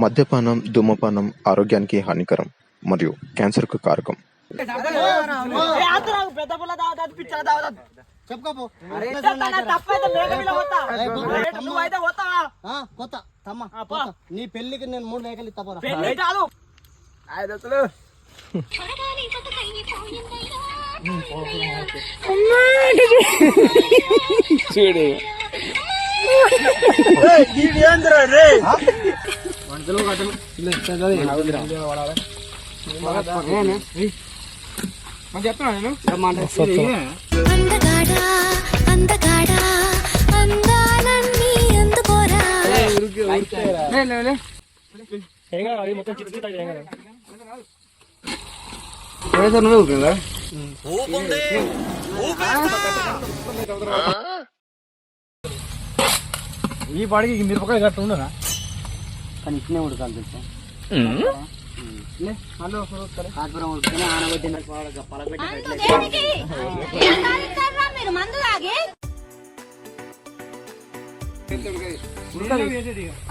మద్యపానం, ధూమపానం ఆరోగ్యానికి హానికరం మరియు క్యాన్సర్కు కారకం. నీ పెళ్లికి నేను 3 లేఖలు ఇస్తా. చూడు ఈ పాడికి మిరపకాయ గట్టు ఉండనా కానీ ఇట్నే ఉడకాలి తెలుసా.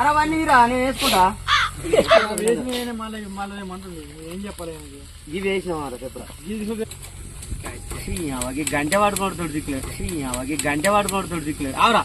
అవన్నీ నేను వేసుకుంటా. ఏం చెప్పాలి ఇవి వేసినావారా చెప్పరా. గంట వాడుకోడుతాడు దిక్కులేదు. గంట వాడుకోడుతాడు దిక్కులేదు. అవరా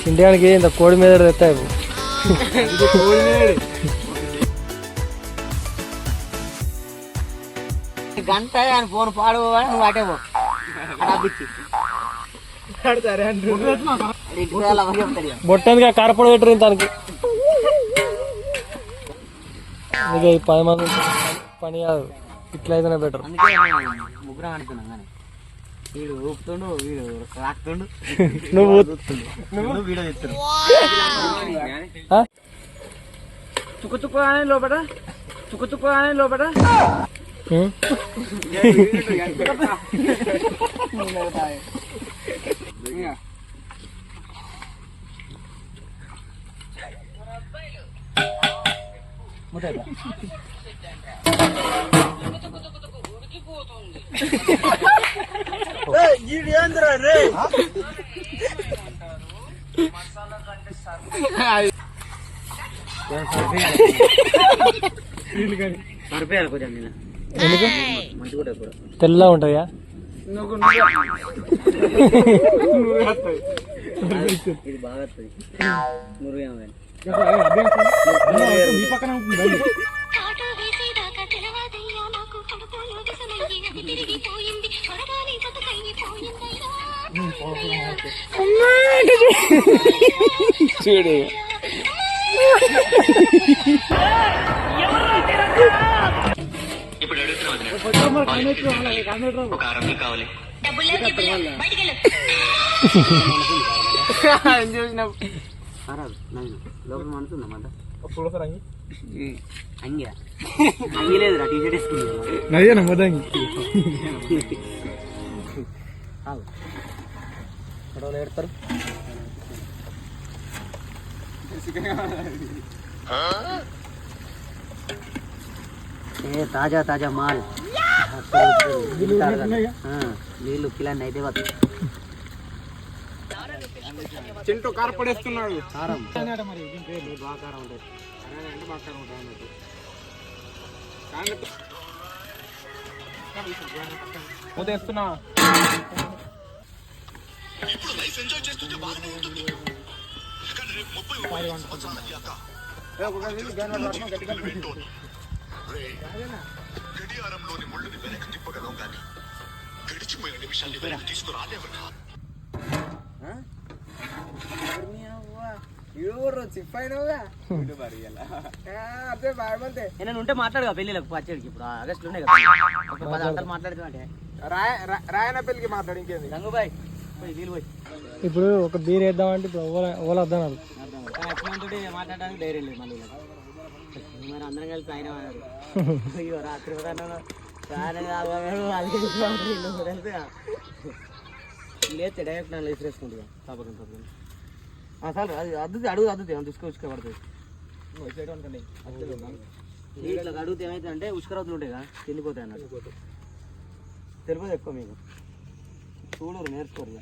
తినడానికి ఇంత కోడి మీద తెస్తాయి. గంట ఫోన్ పాడు నువ్వు అటే పో. బొట్టందుగా కారపొడి పెట్టరు దానికి. ఇక ఈ 10 మంది పని కాదు, ఇట్లయితేనే బెటర్. ముగ్గురం ఆడుతున్నాం కానీ వీడు ఊపుతుండు, వీడు రాక్తుండు, నువ్వు వీడియో చెప్తాడు. చుక్కు అని లోపల చుక్కు అని లోపల తెల్ల ఉంటాయా? ఇది బాగా వస్తుంది. చూడు లోపల మనసుందన్నమాట. అంగి లేదు టీషర్ట్ వేసుకుంది. ఏడతారు తాజా తాజా మాల్. నీళ్ళు కిలాన్ని అయితే చింటూ కారపడేస్తున్నాడు. కారం బాగా కారం ఉంటుంది. ఉదేస్తున్నా గడియారంలోని ముళ్ళని వెనక్కి తిప్పగలం కానీ గడిచిపోయిన నిమిషాన్ని వెనక్కి తీసుకురాలేవరా. ఉంటే మాట్లాడుగా పెళ్ళిళ్ళకు పచ్చడికి. ఇప్పుడు ఆగస్టులో ఉన్నాయి కదా, 10 గంటలు మాట్లాడుతుంటే రాయన పెళ్లికి మాట్లాడి ఇంకేంది. గంగుబాయ్ నీళ్ళు పోయి ఇప్పుడు ఒక బీర్ వేద్దామంటే ఇప్పుడు ఓలా వద్దాం. మాట్లాడడానికి ధైర్యం లేదు. మళ్ళీ మరి అందరం కలిసి ఆయన అయ్యో రాత్రి లేదు డైరెక్ట్ నన్ను వేసుకుంటుందా తప్పకుండా సార్ అది అద్దుది అడుగు అద్దుది తీసుకొని పడుతుంది ఇట్లా అడిగితే ఏమైతే అంటే ఉష్కరవతులు ఉంటాయి కదా తిండిపోతాయి అన్నట్టు తెలియదు ఎక్కువ మీకు చూడరు నేర్చుకోరు ఇక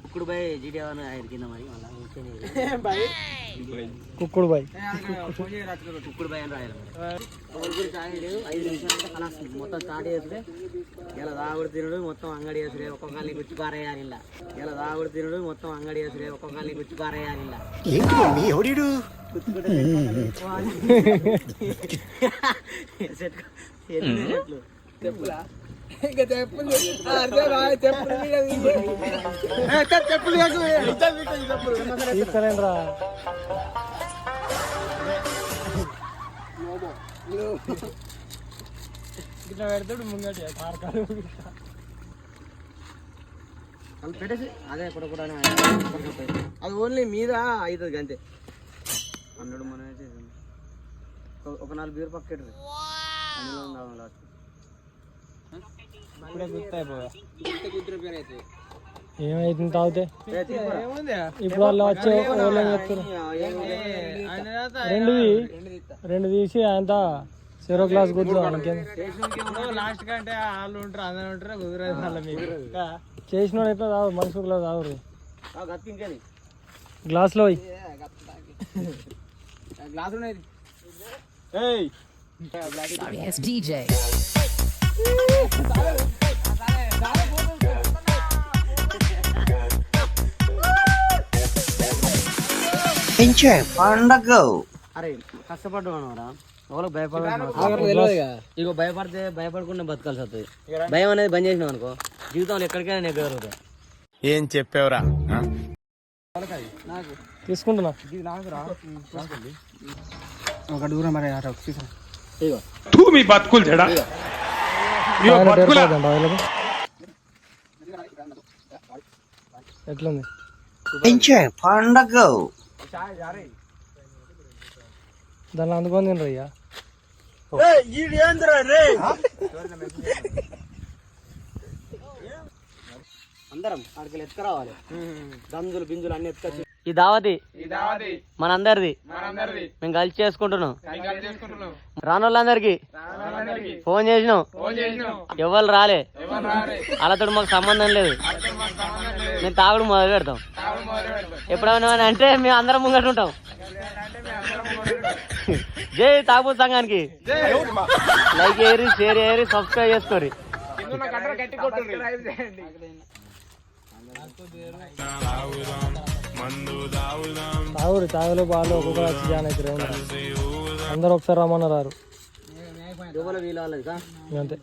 కుక్కుడు బాయ్ జీటీ ఆయన కింద మరి మళ్ళీ కుక్కుడు బాయ్ కుక్కుడు బాయ్ అని రాయాలి మరి 5 నిమిషాలు కలాస్ మొత్తం స్టార్ట్ చేస్తే ఇలా దాగుడు తినడు మొత్తం అంగడి వేసుడే ఒక్కొక్కరిని గుచ్చి పారేయాలి ఇలా ఇలా దాగుడు తినడు మొత్తం అంగడి వేసుడే ఒక్కొక్కరిని గుచ్చి పారేయాలి ఇలా చెప్పులా తీసుకురండి రా ఇట్లా పెడతాడు ముంగట పెట్టేసి అదే కూడా అది ఓన్లీ మీద అవుతుంది అంతే 100 మనం ఒక 4 బీర్ పక్కెట్ అందులో ఉందాం లాస్ట్ ఏమైతుంది తాగితే ఇప్పుడు వాళ్ళు వచ్చే వాళ్ళు ఏం చెప్తారు రెండు తీసి అంతా 0 గ్లాస్ కుదురు లాస్ట్ కంటే వాళ్ళు ఉంటారు అందరూ ఉంటారు కుదరదు వాళ్ళ మీకు చేసిన ఎట్లా తాగు మనసు గ్లాస్ తాగురు ఇంకేది గ్లాస్లో గ్లాస్ ఉన్నది DJ. అరే కష్టపడ్డా ఎవరికి భయపడ ఇక భయపడితే భయపడకుండా బతకాల్సి వస్తుంది భయం అనేది బంద్ చేసినాం అనుకో జీవితంలో ఎక్కడికైనా నెగ్గగలుగుతా ఏం చెప్పావురా తీసుకుంటున్నా ఒక దూరం మరి ఇగో మీ బతుకులు చెడా ఎట్లుంది దాన్ని అందుకొని తినరు అయ్యా అందరం అక్కడికి ఎత్తుకురావాలి గంజులు బింజులు అన్ని ఎత్తుకొచ్చి ఈ దావతి మనందరిది మేము కలిసి చేసుకుంటున్నాం రానోళ్ళందరికి ఫోన్ చేసినాం ఎవరు రాలే వాళ్ళతో మాకు సంబంధం లేదు మేము తాగుడు మొదలు పెడతాం ఎప్పుడైనా అంటే మేము అందరం ముంగట ఉంటాం జై తాగుబోతు సంఘానికి లైక్ చేయరు షేర్ చేయరు సబ్స్క్రైబ్ చేసుకోరు తాగురు తాగులో బాగా ఒక్కొక్కరు వచ్చి జాయిన్ అవుతారు అందరు ఒకసారి రమ్మన్నారు అంతే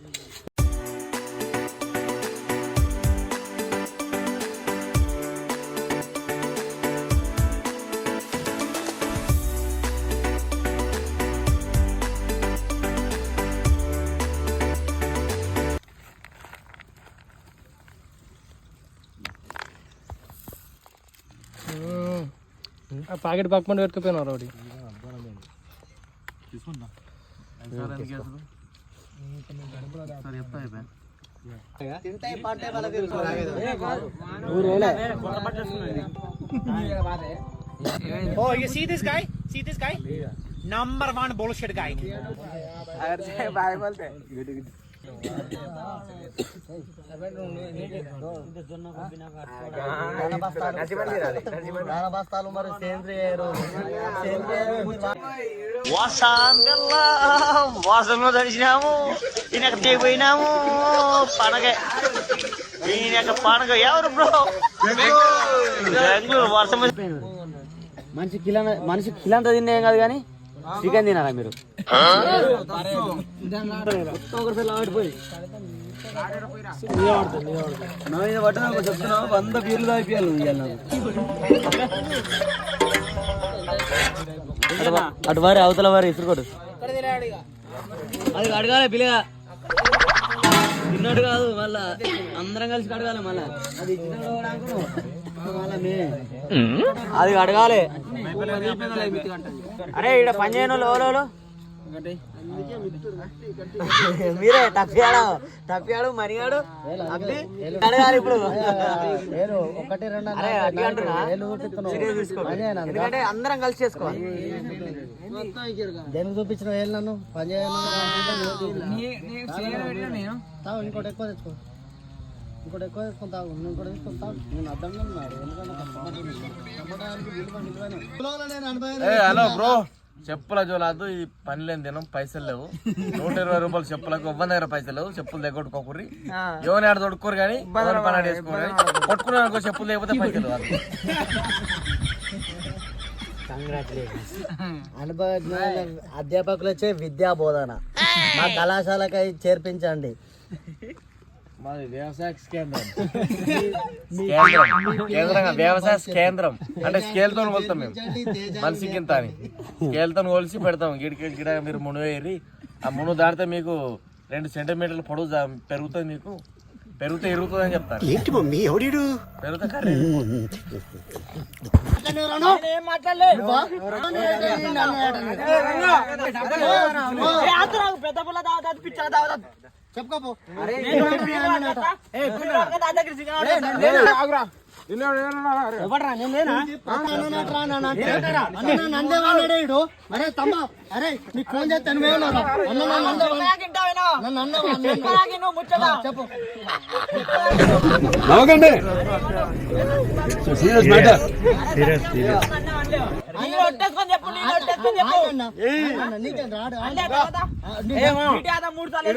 ప్యాకెట్ పక్కన పెట్టుకుపోయినారు ఒకటి Oh, you see this guy? See this guy? Number 1 bullshit guy. బస్తాలు మరి సేంద్రియ వాసనలో తడిచినాము ఈయనకు దిగిపోయినాము పండగ ఈయన పండగ ఎవరు బ్రో బెంగళూరు వర్షం మనిషి కిలంతా తిన్నా ఏం కాదు కానీ చికెన్ తినారా మీరు ఒకరిపోయి చెప్తున్నావు 100 బీర్లు తాగిపోయాలి అటు వారి అవతల వారి ఇసురుకోడు అది అడగాలి పిల్లగా తిన్నాడు కాదు మళ్ళా అందరం కలిసి అడగాలి మళ్ళా అది అది అడగాలి. అరే ఇక్కడ పని చేయను లోలో మీరే తప్పియాడు మరిగాడు అడగాలి ఇప్పుడు. అరే అట్లా అంటున్నా ఎందుకంటే అందరం కలిసి చేసుకోవాలి. దేనికి చూపించిన వేలు నన్ను పని చేయను. ఇంకోటి ఎక్కువ తెచ్చుకో, ఇంకోటి ఎక్కువ తెచ్చుకుంటావు, ఇంకోటి తీసుకుంటావు. నేను అర్థంగా ఉన్నాడు ఎందుకంటే హలో బ్రో, చెప్పుల జోలాదు ఈ పని లేని దినం పైసలు లేవు. 120 రూపాయలు చెప్పులకు ఎవ్వరి దగ్గర పైసలు లేవు. చెప్పులు దగ్గొట్టుకోకూరి ఎవరిని ఆడ తొడుక్కోరు కానీ పని ఆడ వేసుకోరు కానీ కొట్టుకున్నాను చెప్పులు లేకపోతే పైసలు కాదు. అనుభవజ్ఞ అధ్యాపకులచే విద్యా బోధన మా కళాశాలకై చేర్పించండి. మాది వ్యవసాయ కేంద్రం. వ్యవసాయ కేంద్రం అంటే స్కేల్ తో కొలుతాం మేము. మనిషికి ఇంత అని స్కేల్ తో కొలిసి పెడతాం. గిడ మీరు మును వేరి ఆ మును దాడితే మీకు 2 సెంటీమీటర్ల పొడవు పెరుగుతుంది. మీకు పెరిగితే ఇరుగుతుంది అని చెప్తారు. ఏంటి మమ్మీ ఎవడు పెరుగుతా కర్రీ చెప్పుకోపో. అరే తమ్మ, అరే నీకు ఫోన్ చేస్తాను చెప్పు.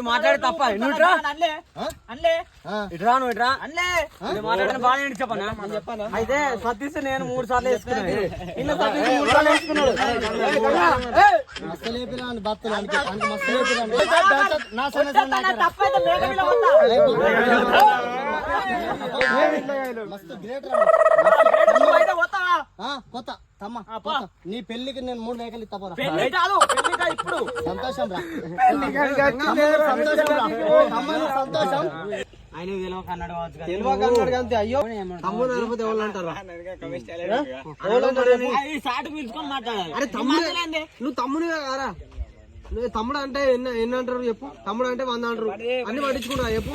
మాట్లాడి తప్ప ఇట్రా నువ్వు ఇట్రా మాట్లాడిన బాగా చెప్పనా అయితే సతీష్ నేను 3 సార్లు వేసుకున్నాను. కొత్త తమ్మ నీ పెళ్లికి నేను 3 మేకలు ఇస్తా. ఇప్పుడు సంతోషం రా, సంతోషం. ఆయన తెలియకన్నాడు అంతే. అయ్యో తమ్ముడు లేకపోతే ఎవరు అంటారు? పిలుచుకొని మాట్లాడాలి. అరే తమ్ముడు, నువ్వు తమ్ముడిగా కారా? నువ్వు తమ్ముడు అంటే ఎన్ని అంటారు చెప్పు? తమ్ముడు అంటే 100 అంటారు. అన్ని పట్టించుకుంటా చెప్పు.